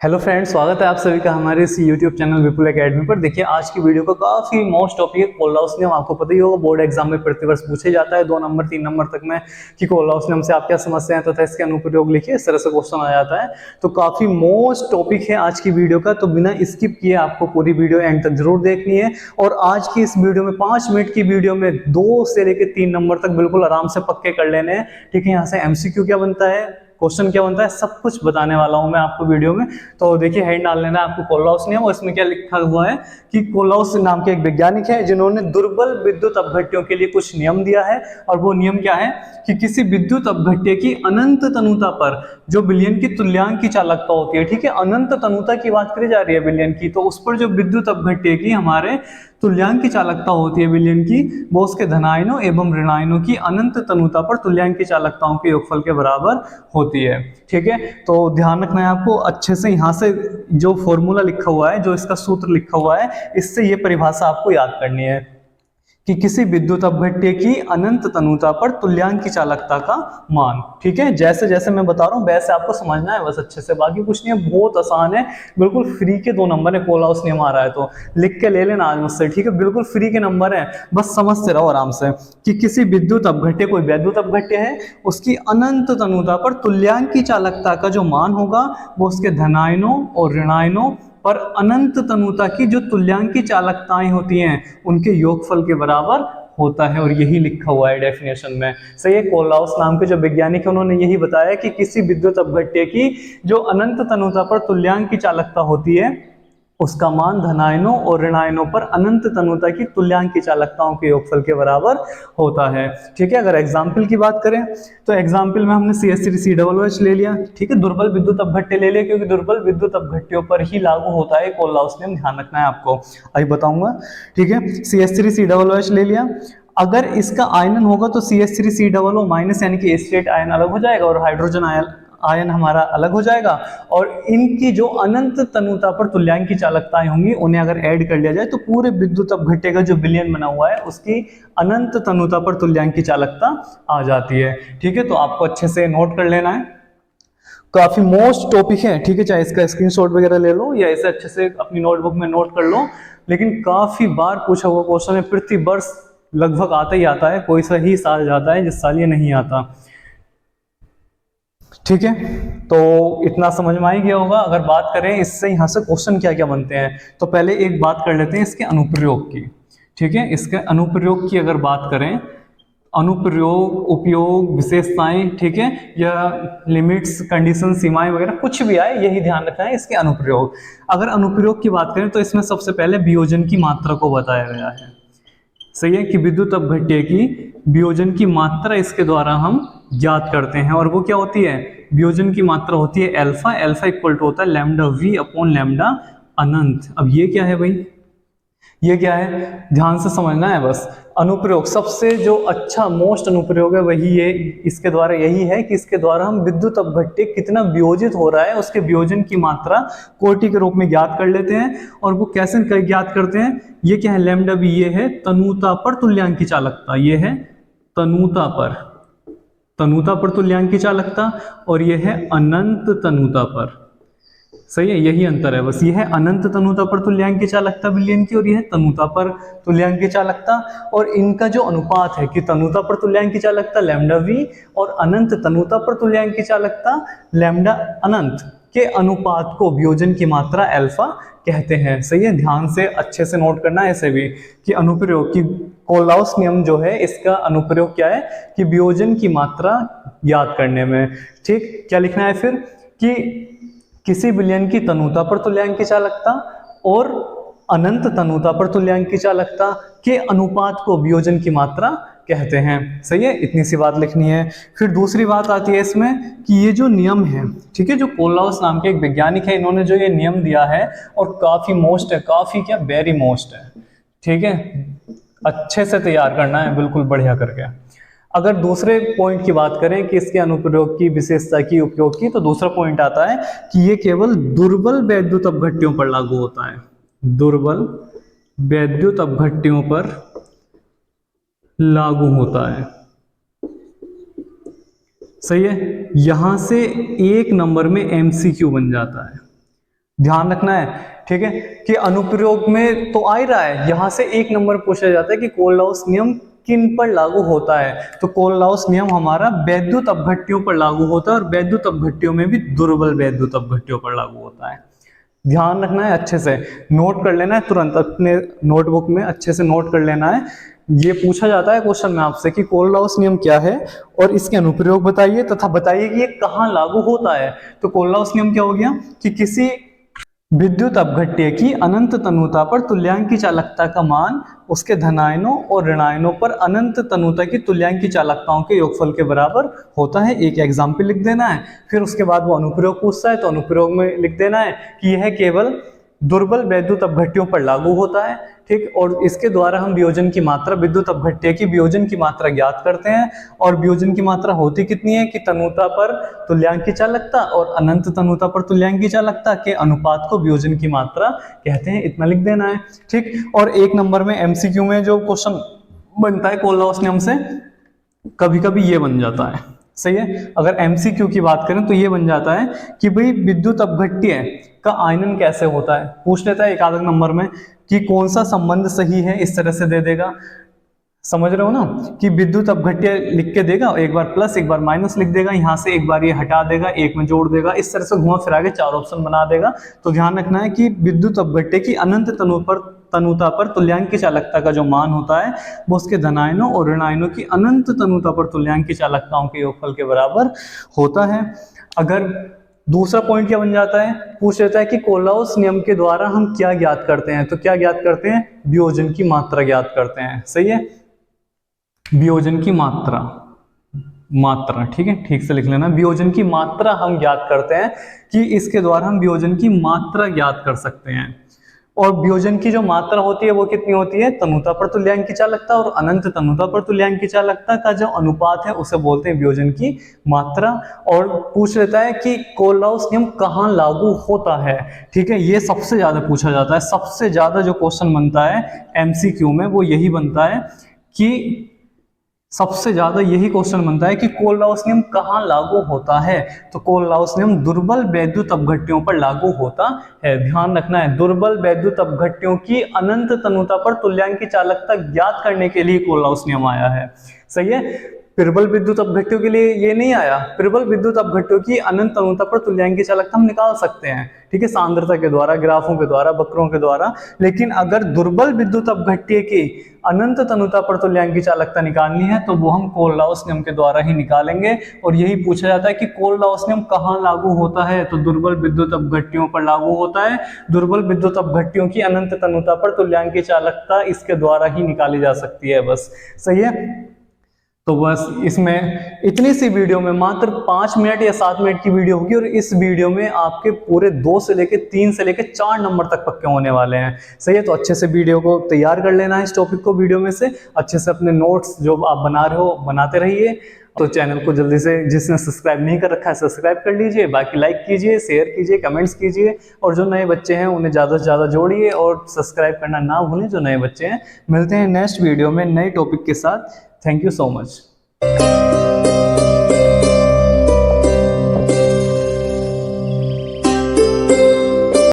Hello friends, स्वागत है आप सभी का हमारे इस यूट्यूब चैनल विपुल एकेडमी पर। देखिए आज की वीडियो का काफी मोस्ट टॉपिक है कोलराउस नियम। आपको पता ही होगा बोर्ड एग्जाम में प्रतिवर्ष पूछे जाता है 2 नंबर 3 नंबर तक में कि कोलराउस नियम से आप क्या समझते हैं तथा इसके अनुप्रयोग लिखिए, इस तरह से क्वेश्चन आ जाता है। तो काफी मोस्ट टॉपिक है आज की वीडियो का, तो बिना स्किप किए आपको पूरी वीडियो एंड तक जरूर देखनी है। और आज की इस वीडियो में 5 मिनट की वीडियो में 2 से लेकर 3 नंबर तक बिल्कुल आराम से पक्के कर लेने हैं। ठीक है, यहाँ से एमसीक्यू क्या बनता है, क्वेश्चन क्या बनता है, सब कुछ बताने वाला हूं मैं आपको वीडियो में। तो देखिए हेड डाल लेना आपको कोलराउस नियम, और इसमें क्या लिखा हुआ है कि कोलराउस नाम के एक वैज्ञानिक है जिन्होंने दुर्बल विद्युत अपघट्यों के लिए कुछ नियम दिया है। और वो नियम क्या है कि किसी विद्युत अपघट्य की अनंत तनुता पर जो विलयन की तुल्यांक की चालकता होती है, ठीक है, अनंत तनुता की बात करी जा रही है विलयन की, तो उस पर जो विद्युत अपघट्य की हमारे तुल्यांक की चालकता होती है विलयन की, वो उसके धनायनों एवं ऋणायनों की अनंत तनुता पर तुल्यांक की चालकताओं के योगफल के बराबर होती है। ठीक है, तो ध्यान रखना है आपको अच्छे से। यहाँ से जो फॉर्मूला लिखा हुआ है, जो इसका सूत्र लिखा हुआ है, इससे ये परिभाषा आपको याद करनी है कि किसी विद्युत अपघट्य की अनंत तनुता पर तुल्यांक की चालकता का मान। ठीक है, जैसे जैसे मैं बता रहा हूं वैसे आपको समझना है बस अच्छे से, बाकी कुछ नहीं है, बहुत आसान है, बिल्कुल फ्री के 2 नंबर है। कोलराउस नियम आ रहा है तो लिख के ले लेना आज मुझसे, ठीक है, बिल्कुल फ्री के नंबर है, बस समझते रहो आराम से कि किसी विद्युत अपघट्य, कोई विद्युत अपघट्य है, उसकी अनंत तनुता पर तुल्यांक की चालकता का जो मान होगा वो उसके धनायनों और ऋणायनों पर अनंत तनुता की जो तुल्यांक की चालकताएं होती हैं उनके योगफल के बराबर होता है। और यही लिखा हुआ है डेफिनेशन में। सही है, कोलराउस नाम के जो वैज्ञानिक है उन्होंने यही बताया कि किसी विद्युत अपघट्य की जो अनंत तनुता पर तुल्यांक की चालकता होती है उसका मान धनायनों और ऋणायनों पर अनंत तनुता की तुल्यांक की चालकताओं के योगफल के बराबर होता है। ठीक है, अगर एग्जाम्पल की बात करें तो एग्जाम्पल में हमने CH3COOH ले लिया, ठीक है, दुर्बल विद्युत अपघट्य ले लिया क्योंकि दुर्बल विद्युत अपघट्यों पर ही लागू होता है कोलराउस नियम, ध्यान रखना है आपको, अभी बताऊंगा। ठीक है, CH3COOH ले लिया, अगर इसका आयनन होगा तो CH3COO माइनस यानी कि एसिटेट आयन अलग हो जाएगा और हाइड्रोजन आयन हमारा अलग हो जाएगा। और इनकी जो अनंत तनुता पर तुल्यांक की चालकताएं होंगी उन्हें अगर ऐड कर लिया जाए तो पूरे विद्युत अपघट्य का जो विलयन बना हुआ है उसकी अनंत तनुता पर तुल्यांक की चालकता आ जाती है। ठीक है, तो आपको अच्छे से नोट कर लेना है, काफी मोस्ट टॉपिक है। ठीक है, चाहे इसका स्क्रीनशॉट वगैरह ले लो या इसे अच्छे से अपनी नोटबुक में नोट कर लो, लेकिन काफी बार पूछा हुआ क्वेश्चन है, प्रति वर्ष लगभग आता ही आता है, कोई सा ही साल जाता है जिस साल ये नहीं आता। ठीक है, तो इतना समझ में आ ही गया होगा। अगर बात करें इससे यहाँ से क्वेश्चन क्या क्या बनते हैं, तो पहले एक बात कर लेते हैं इसके अनुप्रयोग की। ठीक है, इसके अनुप्रयोग की अगर बात करें, अनुप्रयोग, उपयोग, विशेषताएं, ठीक है, या लिमिट्स, कंडीशन, सीमाएं वगैरह कुछ भी आए, यही ध्यान रखना है इसके अनुप्रयोग। अगर अनुप्रयोग की बात करें तो इसमें सबसे पहले वियोजन की मात्रा को बताया गया है। सही है कि विद्युत अपघट्य की वियोजन की मात्रा इसके द्वारा हम ज्ञात करते हैं, और वो क्या होती है, वियोजन की मात्रा होती है अल्फा। अल्फा इक्वल टू होता है लैम्डा वी अपॉन लैम्डा अनंत। अब ये क्या है भाई, ये क्या है, ध्यान से समझना है बस। अनुप्रयोग सबसे जो अच्छा मोस्ट अनुप्रयोग है वही ये, इसके द्वारा यही है कि इसके द्वारा हम विद्युत अपघट्य कितना वियोजित हो रहा है उसके वियोजन की मात्रा कोटि के रूप में ज्ञात कर लेते हैं। और वो कैसे ज्ञात करते हैं, ये क्या है, लैम्डा वी, ये है तनुता पर तुल्यांक की चालकता, ये है तनुता पर तुल्यांक की चालकता, और ये है अनंत तनुता पर। सही है, यही अंतर है बस, ये है अनंत तनुता पर तुल्यांक की चालकता विलयन की, और यह है तनुता पर तुल्यांक की चालकता। और इनका जो अनुपात है कि तनुता पर तुल्यांक की चालकता लैम्डा वी और अनंत तनुता पर तुल्यांक की चालकता लैम्डा अनंत के अनुपात को वियोजन की मात्रा अल्फा कहते हैं। सही है, ध्यान से अच्छे से नोट करना है ऐसे भी कि अनुप्रयोग की कोलराउस नियम जो है इसका अनुप्रयोग क्या है कि वियोजन की मात्रा ज्ञात करने में। ठीक, क्या लिखना है फिर कि किसी विलयन की तनुता पर तुल्यांक की चालकता और अनंत तनुता पर तुल्यांक की चालकता के अनुपात को वियोजन की मात्रा कहते हैं। सही है, इतनी सी बात लिखनी है। फिर दूसरी बात आती है इसमें कि ये जो नियम है, ठीक है, जो कोलराउस नाम के एक वैज्ञानिक है, इन्होंने जो ये नियम दिया है और काफी मोस्ट है, काफी क्या, वेरी मोस्ट है। ठीक है, अच्छे से तैयार करना है बिल्कुल बढ़िया करके। अगर दूसरे पॉइंट की बात करें कि इसके अनुप्रयोग की, विशेषता की, उपयोग की, तो दूसरा पॉइंट आता है कि ये केवल दुर्बल वैद्युत अपघट्यों पर लागू होता है। दुर्बल वैद्युत अपघट्यों पर लागू होता है। सही है, यहां से 1 नंबर में एमसीक्यू बन जाता है। ध्यान रखना है, ठीक है, कि अनुप्रयोग में तो आ ही रहा है, यहां से एक नंबर पूछा जाता है कि कोलराउस नियम किन पर लागू होता है। तो कोलराउस नियम हमारा वैद्युत अपघट्यों पर लागू होता है, और वैद्युत अपघट्यों में भी दुर्बल वैद्युत अपघट्यों पर लागू होता है। ध्यान रखना है, अच्छे से नोट कर लेना है, तुरंत अपने नोटबुक में अच्छे से नोट कर लेना है। ये पूछा जाता है क्वेश्चन में आपसे कि कोलराउस नियम क्या है और इसके अनुप्रयोग बताइए तथा बताइए कि ये कहाँ लागू होता है। तो कोलराउस नियम क्या हो गया कि किसी विद्युत अपघट्य की अनंत तनुता पर तुल्यांकी चालकता का मान उसके धनायनों और ऋणायनों पर अनंत तनुता की तुल्यांकी चालकताओं के योगफल के बराबर होता है। एक एग्जाम्पल लिख देना है, फिर उसके बाद वो अनुप्रयोग पूछता है तो अनुप्रयोग में लिख देना है कि यह केवल दुर्बल वैद्युत अपघट्यों पर लागू होता है, ठीक। और इसके द्वारा हम वियोजन की मात्रा, विद्युत अपघट्य की वियोजन की मात्रा ज्ञात करते हैं। और वियोजन की मात्रा होती कितनी है कि तनुता पर तुल्यांकी चालकता और अनंत तनुता पर तुल्यांकी चालकता के अनुपात को वियोजन की मात्रा कहते हैं। इतना लिख देना है, ठीक। और एक नंबर में एमसीक्यू में जो क्वेश्चन बनता है कोलराउस नियम से, कभी कभी ये बन जाता है, सही है। अगर एमसीक्यू की बात करें तो ये बन जाता है कि भाई विद्युत अपघट्य का आयनन कैसे होता है, पूछ लेता है एक आध नंबर में कि कौन सा संबंध सही है, इस तरह से दे देगा। समझ रहे हो ना कि विद्युत अपघट्य लिख के देगा, एक बार प्लस एक बार माइनस लिख देगा, यहाँ से एक बार ये हटा देगा, एक में जोड़ देगा, इस तरह से घुमा फिरा के चार ऑप्शन बना देगा। तो ध्यान रखना है कि विद्युत अपघट्य की अनंत तनुता पर तुल्यांकी चालकता का जो मान होता है वो उसके धनायनों और ऋणायनों की अनंत तनुता पर तुल्यांकी चालकताओं के योगफल के बराबर होता है। अगर दूसरा पॉइंट क्या बन जाता है, पूछ लेता है कि कोलराउस नियम के द्वारा हम क्या ज्ञात करते हैं, तो क्या ज्ञात करते हैं, वियोजन की मात्रा ज्ञात करते हैं, सही है। वियोजन की मात्रा, ठीक है, ठीक से लिख लेना, वियोजन की मात्रा हम ज्ञात करते हैं कि इसके द्वारा हम वियोजन की मात्रा ज्ञात कर सकते हैं। और वियोजन की जो मात्रा होती है वो कितनी होती है, तनुता पर तुल्यांकी चालकता और अनंत तनुता पर तुल्यांकी चालकता का जो अनुपात है उसे बोलते हैं वियोजन की मात्रा। और पूछ लेता है कि कोलराउस नियम कहाँ लागू होता है, ठीक है। ये सबसे ज्यादा पूछा जाता है, सबसे ज्यादा जो क्वेश्चन बनता है एमसीक्यू में वो यही बनता है कि सबसे ज्यादा यही क्वेश्चन बनता है कि कोलराउस नियम कहाँ लागू होता है। तो कोलराउस नियम दुर्बल वैद्युत अपघट्यों पर लागू होता है। ध्यान रखना है, दुर्बल वैद्युत अपघट्यों की अनंत तनुता पर तुल्यांकी चालकता ज्ञात करने के लिए कोलराउस नियम आया है, सही है। प्रबल विद्युत अपघट्यों के लिए ये नहीं आया। प्रबल विद्युत अपघट्यों की अनंत तनुता पर तुल्यांकी चालकता हम निकाल सकते हैं, ठीक है, सांद्रता के द्वारा, ग्राफों के द्वारा, वक्रों के द्वारा। लेकिन अगर दुर्बल विद्युत अपघट्य की अनंत तनुता पर तुल्यांकी चालकता निकालनी है तो वो हम कोलराउस नियम के द्वारा ही निकालेंगे। और यही पूछा जाता है कि कोलराउस नियम कहाँ लागू होता है, तो दुर्बल विद्युत अपघट्यों पर लागू होता है। दुर्बल विद्युत अपघट्यों की अनंत तनुता पर तुल्यांकी चालकता इसके द्वारा ही निकाली जा सकती है, बस, सही है। तो बस इसमें इतनी सी वीडियो में मात्र 5 मिनट या 7 मिनट की वीडियो होगी, और इस वीडियो में आपके पूरे 2 से लेके 3 से लेके 4 नंबर तक पक्के होने वाले हैं, सही है। तो अच्छे से वीडियो को तैयार कर लेना है, इस टॉपिक को वीडियो में से अच्छे से अपने नोट्स जो आप बना रहे हो बनाते रहिए। तो चैनल को जल्दी से, जिसने सब्सक्राइब नहीं कर रखा है सब्सक्राइब कर लीजिए, बाकी लाइक कीजिए, शेयर कीजिए, कमेंट्स कीजिए, और जो नए बच्चे हैं उन्हें ज़्यादा से ज़्यादा जोड़िए और सब्सक्राइब करना ना भूलें जो नए बच्चे हैं। मिलते हैं नेक्स्ट वीडियो में नए टॉपिक के साथ। Thank you so much.